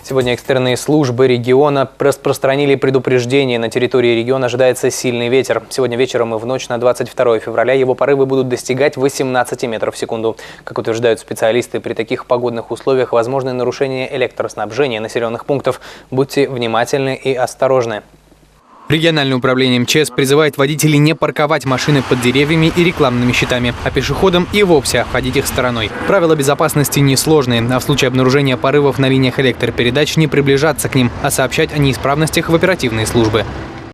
Сегодня экстренные службы региона распространили предупреждение. На территории региона ожидается сильный ветер. Сегодня вечером и в ночь на 22 февраля его порывы будут достигать 18 метров в секунду. Как утверждают специалисты, при таких погодных условиях возможны нарушения электроснабжения населенных пунктов. Будьте внимательны и осторожны. Региональное управление МЧС призывает водителей не парковать машины под деревьями и рекламными щитами, а пешеходам и вовсе обходить их стороной. Правила безопасности несложные, а в случае обнаружения порывов на линиях электропередач не приближаться к ним, а сообщать о неисправностях в оперативные службы.